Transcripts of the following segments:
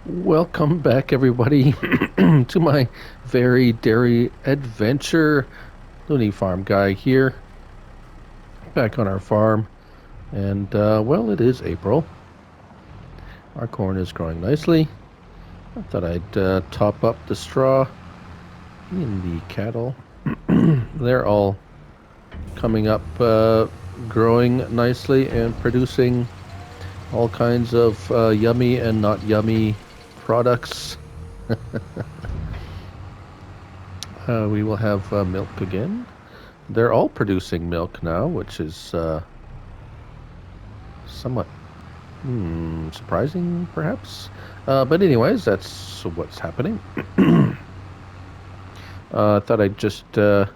Welcome back, everybody, to my very dairy adventure. Looney Farm guy here, back on our farm. And, well, it is April. Our corn is growing nicely. I thought I'd top up the straw in the cattle. They're all coming up, growing nicely and producing all kinds of yummy and not yummy products. We will have milk again. They're all producing milk now, which is somewhat surprising, perhaps. But anyways, that's what's happening. I thought I'd just, well,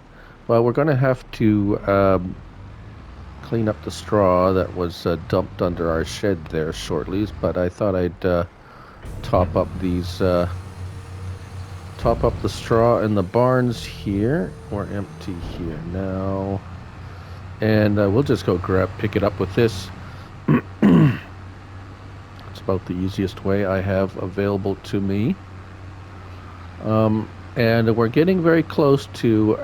we're going to have to clean up the straw that was dumped under our shed there shortly, but I thought I'd top up the straw in the barns here. We're empty here now. And we'll just go pick it up with this. It's about the easiest way I have available to me. And we're getting very close to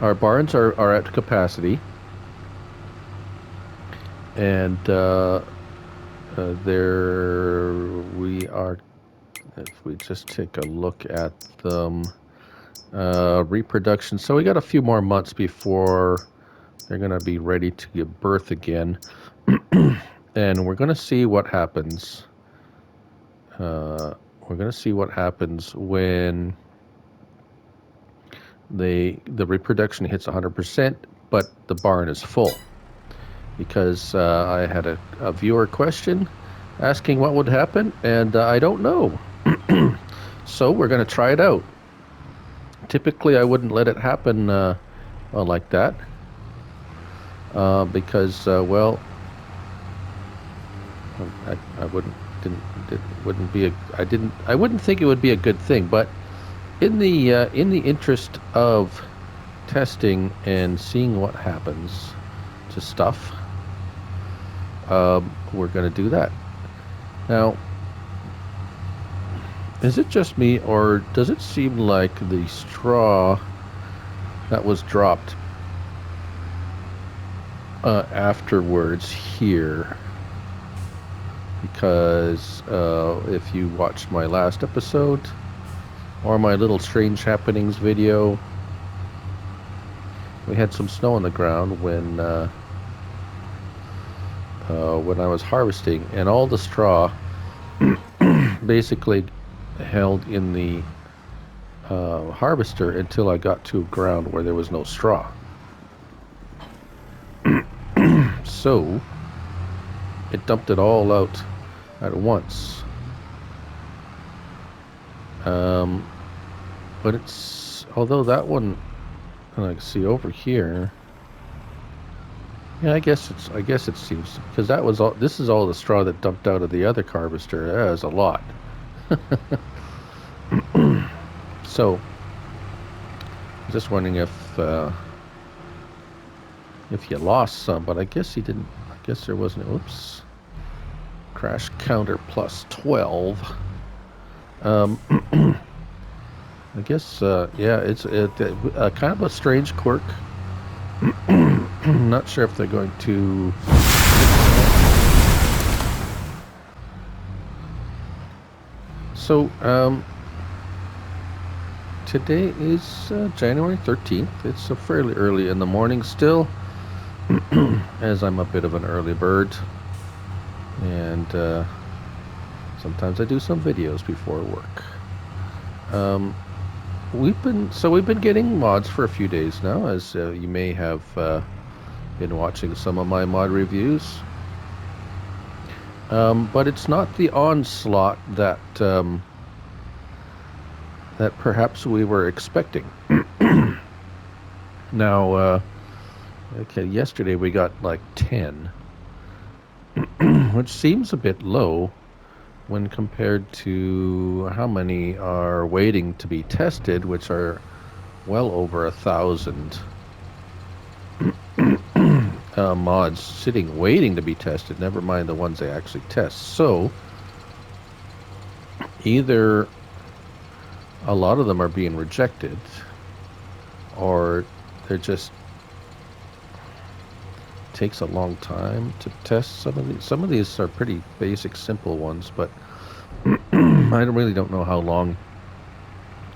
our barns are at capacity. And there we are. If we just take a look at them, reproduction. So we got a few more months before they're going to be ready to give birth again. And we're going to see what happens. We're going to see what happens when the reproduction hits 100%, but the barn is full. Because I had a viewer question asking what would happen, and I don't know. So we're going to try it out. Typically, I wouldn't let it happen like that because, well, I wouldn't think it would be a good thing. But in the interest of testing and seeing what happens to stuff, we're going to do that. Now, is it just me, or does it seem like the straw that was dropped afterwards here? Because if you watched my last episode or my little strange happenings video, we had some snow on the ground when I was harvesting, and all the straw basically held in the harvester until I got to ground where there was no straw. So it dumped it all out at once. But it's, although that one, I can see over here. Yeah, I guess it seems, because that was all. This is all the straw that dumped out of the other harvester. That is a lot. So, I'm just wondering if you lost some, but I guess he didn't. I guess there wasn't. Oops. Crash counter plus 12. I guess yeah, it's kind of a strange quirk. Not sure if they're going to. So, today is January 13th. It's fairly early in the morning still, as I'm a bit of an early bird. And sometimes I do some videos before work. We've been getting mods for a few days now, as you may have been watching some of my mod reviews. But it's not the onslaught that perhaps we were expecting. Now, okay, yesterday we got like 10, which seems a bit low when compared to how many are waiting to be tested, which are well over 1,000 mods sitting waiting to be tested, never mind the ones they actually test. So either a lot of them are being rejected, or they're just takes a long time to test some of these. Some of these are pretty basic, simple ones, but really don't know how long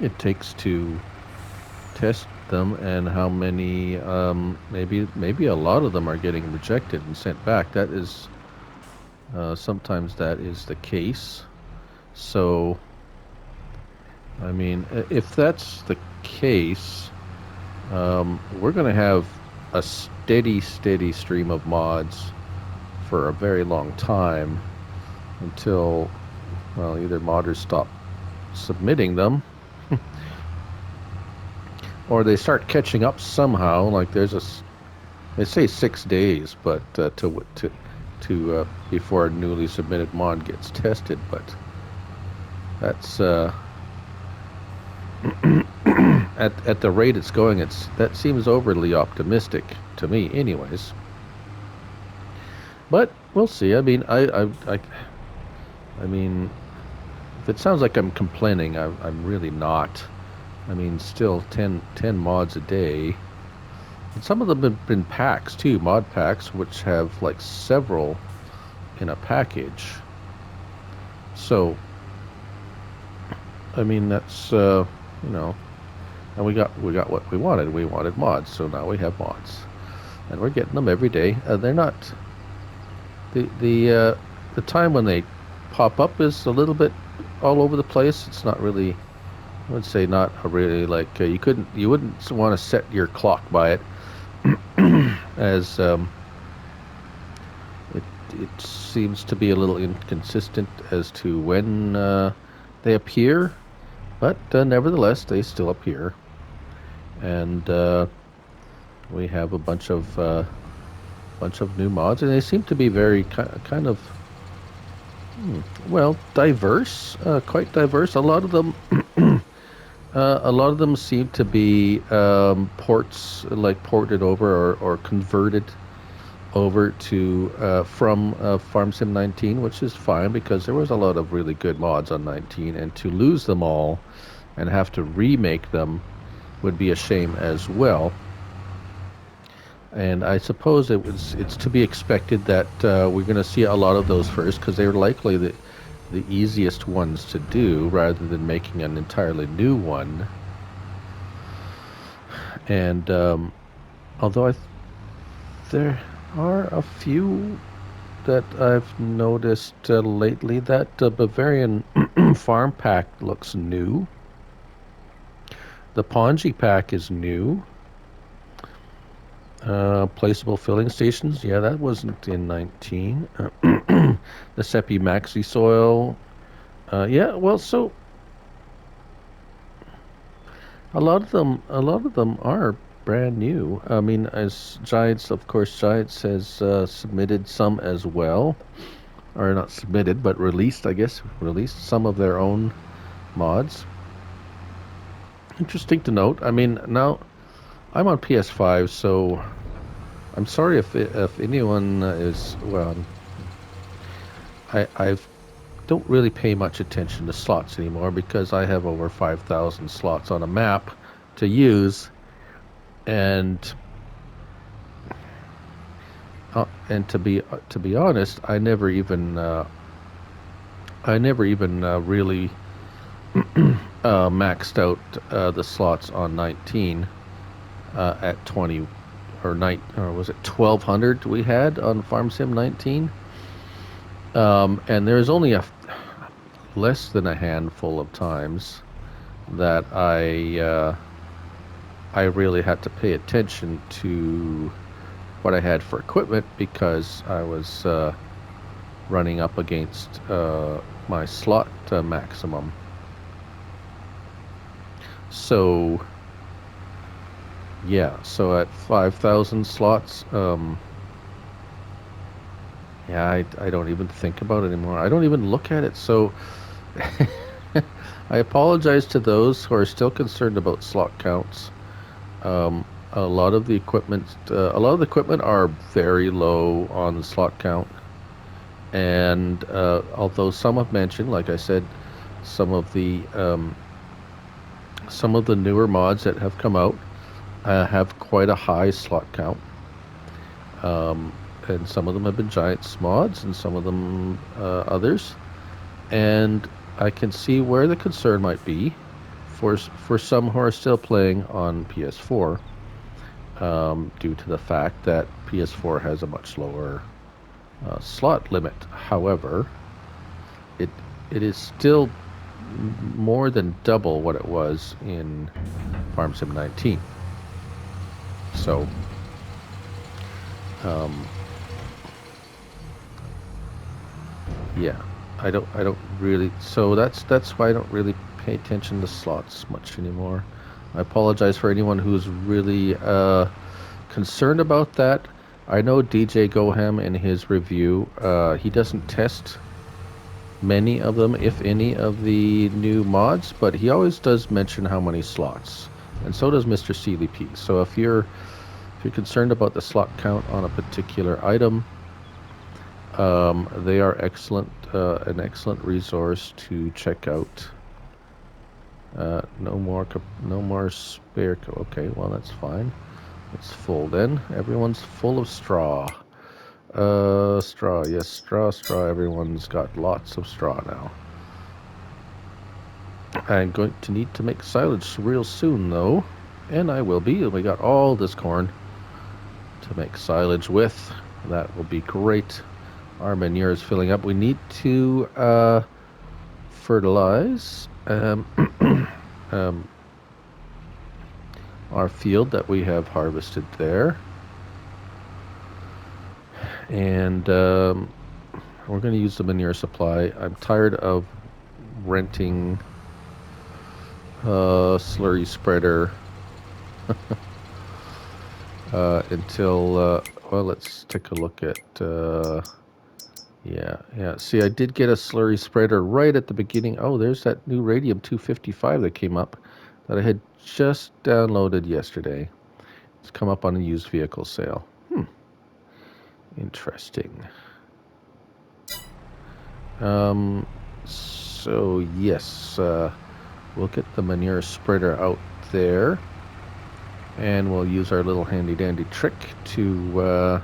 it takes to test them and how many. Maybe a lot of them are getting rejected and sent back. That is sometimes that is the case. So, I mean, if that's the case, we're going to have a steady stream of mods for a very long time until, well, either modders stop submitting them or they start catching up somehow. Like they say 6 days, but to before a newly submitted mod gets tested, but that's at the rate it's going, that seems overly optimistic to me, anyways. But we'll see. I mean, I mean, if it sounds like I'm complaining, I'm really not. I mean, still 10 mods a day. And some of them have been packs too, mod packs, which have like several in a package. So, I mean, that's you know, and we got what we wanted. We wanted mods, so now we have mods, and we're getting them every day. They're not the time when they pop up is a little bit all over the place. It's not really, I would say, not a really like you wouldn't want to set your clock by it, as it seems to be a little inconsistent as to when they appear, but nevertheless they still appear, and we have a bunch of new mods, and they seem to be very kind of well, diverse, quite diverse. A lot of them, a lot of them seem to be ports, like ported over or converted over to from Farm Sim 19, which is fine because there was a lot of really good mods on 19, and to lose them all and have to remake them would be a shame as well. And I suppose it's to be expected that we're going to see a lot of those first because they're likely the easiest ones to do rather than making an entirely new one. And although there are a few that I've noticed lately, that Bavarian farm pack looks new. The Ponji pack is new. Placeable filling stations, yeah, that wasn't in 19. The Seppi Maxi soil, yeah, well, so a lot of them are brand new. I mean, as Giants, of course, Giants has submitted some as well, or not submitted, but released, I guess, released some of their own mods. Interesting to note. I mean, now I'm on PS5, so I'm sorry if anyone is, well, I don't really pay much attention to slots anymore because I have over 5,000 slots on a map to use, and to be honest, I never even really maxed out the slots on 19 at 20 or was it 1200 we had on Farm Sim 19, and there's only less than a handful of times that I really had to pay attention to what I had for equipment because I was running up against my slot maximum. So yeah, so at 5,000 slots, yeah, I don't even think about it anymore. I don't even look at it. So I apologize to those who are still concerned about slot counts. A lot of the equipment are very low on the slot count, and although some have mentioned, like I said, some of the newer mods that have come out have quite a high slot count. And some of them have been Giants mods, and some of them others. And I can see where the concern might be for some who are still playing on PS4, due to the fact that PS4 has a much lower slot limit. However, it is still more than double what it was in Farm Sim 19. So, yeah, I don't really. So that's why I don't really pay attention to slots much anymore. I apologize for anyone who's really concerned about that. I know DJ Goham in his review, he doesn't test many of them, if any, of the new mods, but he always does mention how many slots, and so does Mr. Seeley P. So if you're concerned about the slot count on a particular item, they are an excellent resource to check out. No more spare. Okay, well that's fine. It's full then. Everyone's full of straw. Straw. Yes, straw. Everyone's got lots of straw now. I'm going to need to make silage real soon, though. And I will be. We got all this corn to make silage with. That will be great. Our manure is filling up. We need to fertilize our field that we have harvested there. And we're going to use the manure supply. I'm tired of renting slurry spreader until well, let's take a look at yeah, see, I did get a slurry spreader right at the beginning. Oh, there's that new Radium 255 that came up that I had just downloaded yesterday. It's come up on a used vehicle sale. Interesting. So yes, we'll get the manure spreader out there, and we'll use our little handy dandy trick to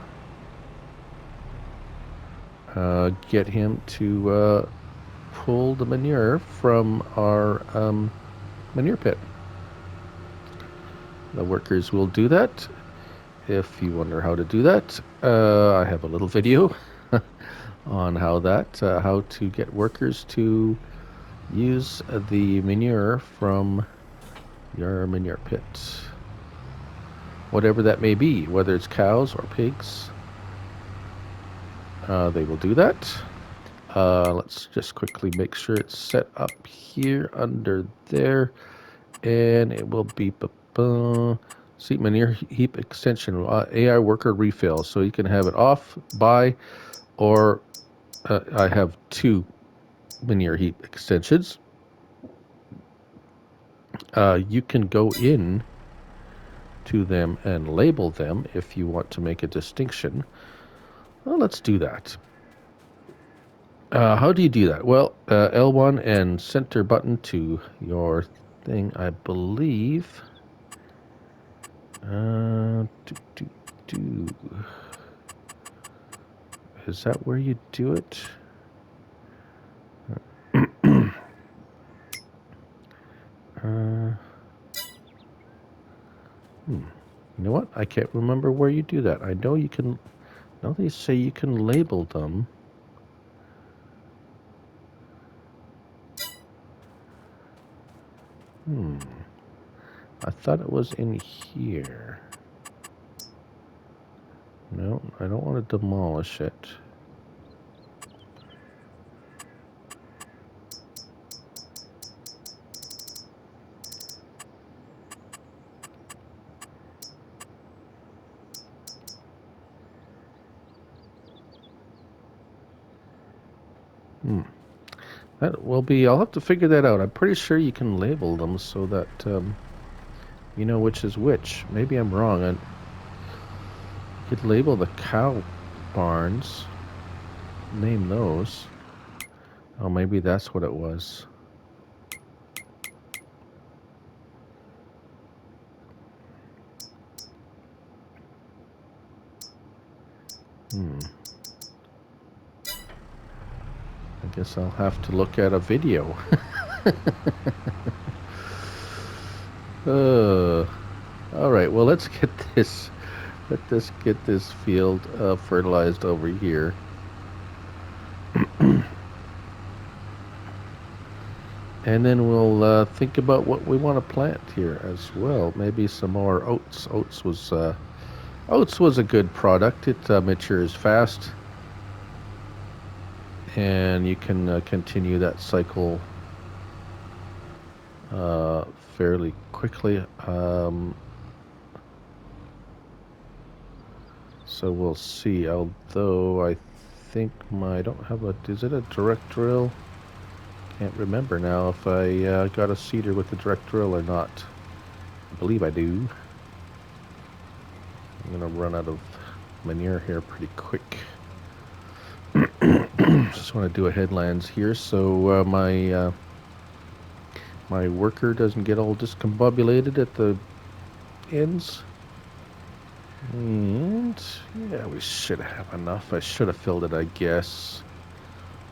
get him to pull the manure from our manure pit. The workers will do that. If you wonder how to do that, I have a little video on how to get workers to use the manure from your manure pit. Whatever that may be, whether it's cows or pigs, they will do that. Let's just quickly make sure it's set up here under there, and it will be see manure heap extension AI worker refill, so you can have it off, buy, or I have two manure heap extensions. You can go in to them and label them if you want to make a distinction. Well, let's do that. How do you do that? Well, L1 and center button to your thing, I believe. Is that where you do it? You know what? I can't remember where you do that. I know you can. Now they say you can label them. I thought it was in here. No, I don't want to demolish it. That will be. I'll have to figure that out. I'm pretty sure you can label them so that you know which is which. Maybe I'm wrong. You could label the cow barns. Name those. Oh, maybe that's what it was. I guess I'll have to look at a video. All right, well, let's get this. Let us get this field fertilized over here. And then we'll think about what we want to plant here as well. Maybe some more oats. Oats was a good product. It matures fast, and you can continue that cycle fairly quickly. So we'll see. Although I think I don't have a. Is it a direct drill? Can't remember now if I got a seeder with the direct drill or not. I believe I do. I'm gonna run out of manure here pretty quick. Just want to do a headlands here so my worker doesn't get all discombobulated at the ends. And yeah, we should have enough. I should have filled it, I guess.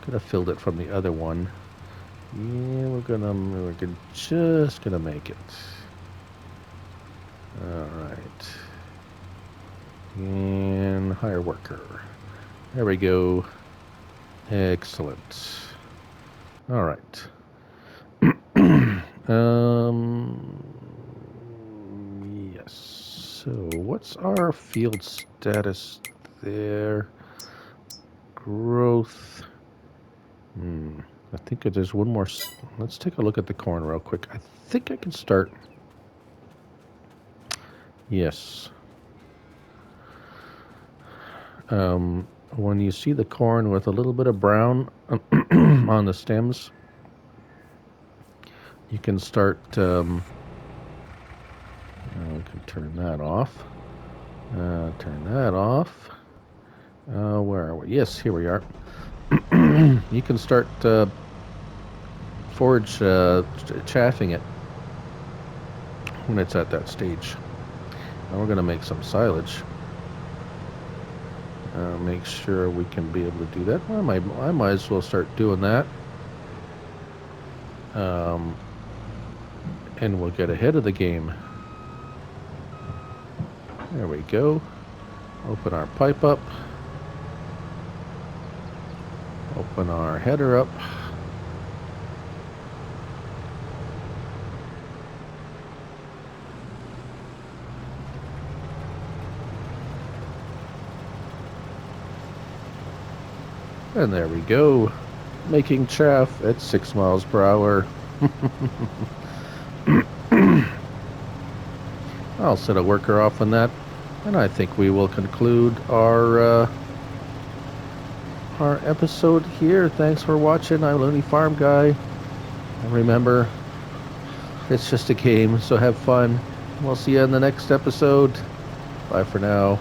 Could have filled it from the other one. Yeah, we're just gonna make it. All right. And hire worker. There we go. Excellent. All right. Yes. So what's our field status there? Growth. I think there's one more. Let's take a look at the corn real quick. I think I can start. Yes. When you see the corn with a little bit of brown on the stems, you can start. We can turn that off. Turn that off. Where are we? Yes, here we are. You can start forage chaffing it when it's at that stage. Now we're going to make some silage. Make sure we can be able to do that. Well, I might as well start doing that. And we'll get ahead of the game. There we go. Open our pipe up. Open our header up. And there we go. Making chaff at 6 miles per hour. I'll set a worker off on that. And I think we will conclude our episode here. Thanks for watching. I'm Looney Farm Guy. And remember, it's just a game, so have fun. We'll see you in the next episode. Bye for now.